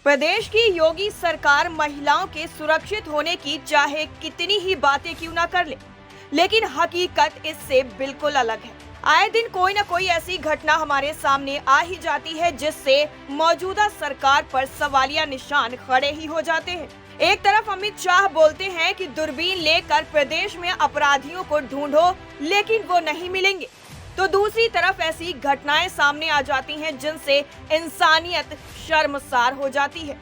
प्रदेश की योगी सरकार महिलाओं के सुरक्षित होने की चाहे कितनी ही बातें क्यों ना कर ले, लेकिन हकीकत इससे बिल्कुल अलग है। आए दिन कोई ना कोई ऐसी घटना हमारे सामने आ ही जाती है जिससे मौजूदा सरकार पर सवालिया निशान खड़े ही हो जाते हैं। एक तरफ अमित शाह बोलते हैं कि दूरबीन लेकर प्रदेश में अपराधियों को ढूंढो, लेकिन वो नहीं मिलेंगे, तो दूसरी तरफ ऐसी घटनाएं सामने आ जाती हैं जिनसे इंसानियत शर्मसार हो जाती है।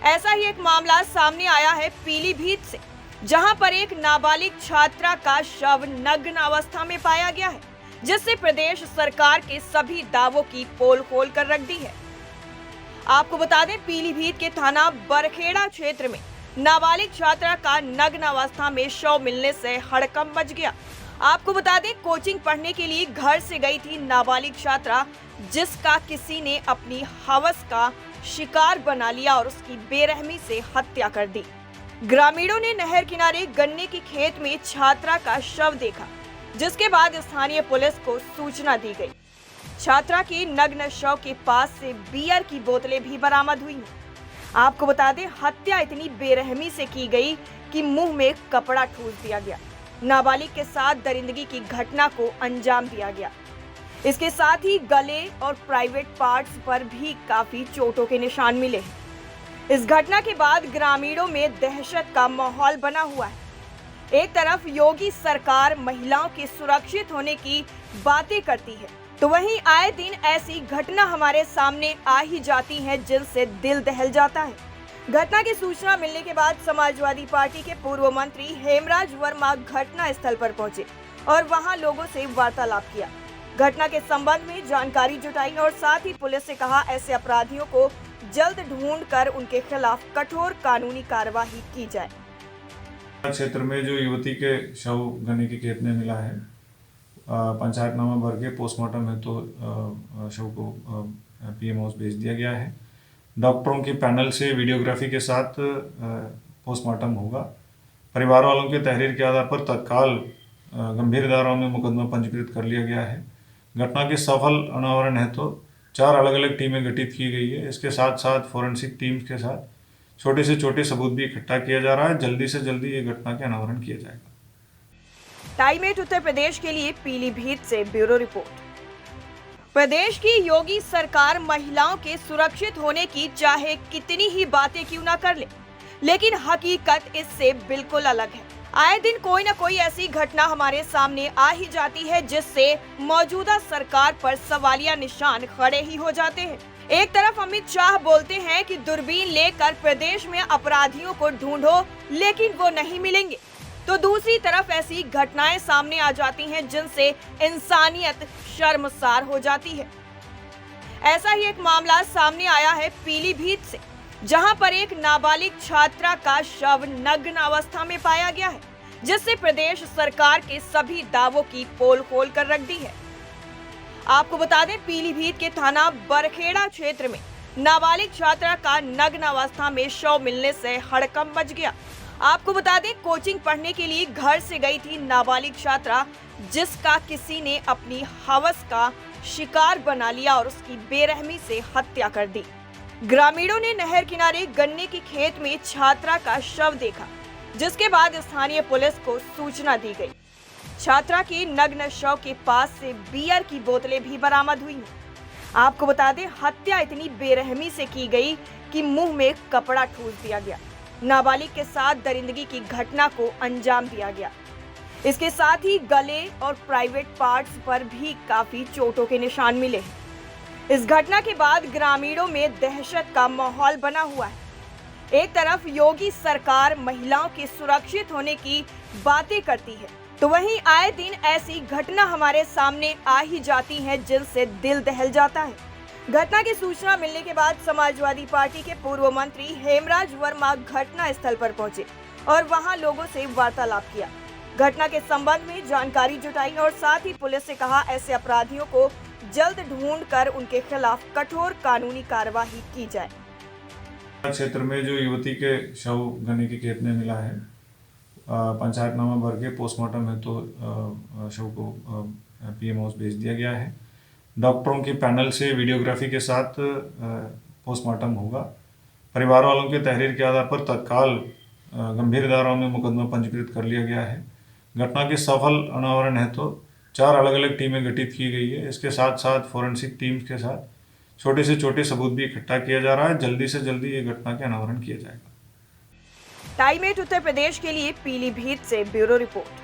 ऐसा ही एक मामला सामने आया है पीलीभीत से, जहां पर एक नाबालिग छात्रा का शव नग्न अवस्था में पाया गया है, जिससे प्रदेश सरकार के सभी दावों की पोल खोल कर रख दी है। आपको बता दें, पीलीभीत के थाना बरखेड़ा क्षेत्र में नाबालिग छात्रा का नग्न अवस्था में शव मिलने से हड़कंप मच गया। आपको बता दें, कोचिंग पढ़ने के लिए घर से गई थी नाबालिग छात्रा, जिसका किसी ने अपनी हवस का शिकार बना लिया और उसकी बेरहमी से हत्या कर दी। ग्रामीणों ने नहर किनारे गन्ने की खेत में छात्रा का शव देखा, जिसके बाद स्थानीय पुलिस को सूचना दी गई। छात्रा के नग्न शव के पास से बियर की बोतलें भी बरामद हुई हैं। आपको बता दें, हत्या इतनी बेरहमी से की गई कि मुंह में कपड़ा ठूस दिया गया। नाबालिग के साथ दरिंदगी की घटना को अंजाम दिया गया। इसके साथ ही गले और प्राइवेट पार्ट्स पर भी काफी चोटों के निशान मिले हैं। इस घटना के बाद ग्रामीणों में दहशत का माहौल बना हुआ है। एक तरफ योगी सरकार महिलाओं के सुरक्षित होने की बातें करती है, तो वहीं आए दिन ऐसी घटना हमारे सामने आ ही जाती हैं जिनसे दिल दहल जाता है। घटना की सूचना मिलने के बाद समाजवादी पार्टी के पूर्व मंत्री हेमराज वर्मा घटना स्थल पर पहुंचे और वहां लोगों से वार्तालाप किया। घटना के संबंध में जानकारी जुटाई और साथ ही पुलिस से कहा, ऐसे अपराधियों को जल्द ढूंढकर उनके खिलाफ कठोर कानूनी कार्यवाही की जाए। क्षेत्र में जो युवती के शव गन्ने के खेत में मिला है, पंचायतनामा भर के पोस्टमार्टम है तो शव को पीएम हाउस भेज दिया गया है। डॉक्टरों के पैनल से वीडियोग्राफी के साथ पोस्टमार्टम होगा। परिवार वालों के तहरीर के आधार पर तत्काल गंभीर धाराओं में मुकदमा पंजीकृत कर लिया गया है। घटना के सफल अनावरण है तो 4 अलग अलग टीमें गठित की गई है। इसके साथ साथ फोरेंसिक टीम्स के साथ छोटे से छोटे सबूत भी इकट्ठा किया जा रहा है। जल्दी से जल्दी ये घटना के अनावरण किया जाएगा। टाइम 8 उत्तर प्रदेश के लिए पीलीभीत से ब्यूरो रिपोर्ट। प्रदेश की योगी सरकार महिलाओं के सुरक्षित होने की चाहे कितनी ही बातें क्यों ना कर ले, लेकिन हकीकत इससे बिल्कुल अलग है। आए दिन कोई ना कोई ऐसी घटना हमारे सामने आ ही जाती है जिससे मौजूदा सरकार पर सवालिया निशान खड़े ही हो जाते हैं। एक तरफ अमित शाह बोलते हैं कि दूरबीन लेकर प्रदेश में अपराधियों को ढूंढो, लेकिन वो नहीं मिलेंगे, तो दूसरी तरफ ऐसी घटनाएं सामने आ जाती हैं जिनसे इंसानियत शर्मसार हो जाती है। ऐसा ही एक मामला सामने आया है पीलीभीत से, जहां पर एक नाबालिग छात्रा का शव नग्न अवस्था में पाया गया है, जिससे प्रदेश सरकार के सभी दावों की पोल खोल कर रख दी है। आपको बता दें, पीलीभीत के थाना बरखेड़ा क्षेत्र में नाबालिग छात्रा का नग्न अवस्था में शव मिलने से हड़कंप मच गया। आपको बता दें, कोचिंग पढ़ने के लिए घर से गई थी नाबालिग छात्रा, जिसका किसी ने अपनी हवस का शिकार बना लिया और उसकी बेरहमी से हत्या कर दी। ग्रामीणों ने नहर किनारे गन्ने की खेत में छात्रा का शव देखा, जिसके बाद स्थानीय पुलिस को सूचना दी गई। छात्रा के नग्न शव के पास से बियर की बोतलें भी बरामद हुई हैं। आपको बता दें, हत्या इतनी बेरहमी से की गई कि मुंह में कपड़ा ठूस दिया गया। नाबालिग के साथ दरिंदगी की घटना को अंजाम दिया गया। इसके साथ ही गले और प्राइवेट पार्ट्स पर भी काफी चोटों के निशान मिले हैं। इस घटना के बाद ग्रामीणों में दहशत का माहौल बना हुआ है। एक तरफ योगी सरकार महिलाओं के सुरक्षित होने की बातें करती है, तो वहीं आए दिन ऐसी घटना हमारे सामने आ ही जाती हैं जिनसे दिल दहल जाता है। घटना की सूचना मिलने के बाद समाजवादी पार्टी के पूर्व मंत्री हेमराज वर्मा घटना स्थल पर पहुंचे और वहां लोगों से वार्तालाप किया। घटना के संबंध में जानकारी जुटाई और साथ ही पुलिस से कहा, ऐसे अपराधियों को जल्द ढूंढकर उनके खिलाफ कठोर कानूनी कार्यवाही की जाए। क्षेत्र में जो युवती के शव गन्ने के खेत में मिला है, पंचायतनामा भर के पोस्टमार्टम है तो शव को पीएम हाउस भेज दिया गया है। डॉक्टरों के पैनल से वीडियोग्राफी के साथ पोस्टमार्टम होगा। परिवार वालों के तहरीर के आधार पर तत्काल गंभीर धाराओं में मुकदमा पंजीकृत कर लिया गया है। घटना के सफल अनावरण है तो 4 अलग अलग टीमें गठित की गई है। इसके साथ साथ फोरेंसिक टीम्स के साथ छोटे से छोटे सबूत भी इकट्ठा किया जा रहा है। जल्दी से जल्दी ये घटना के अनावरण किया जाएगा। टाइमेट उत्तर प्रदेश के लिए पीलीभीत से ब्यूरो रिपोर्ट।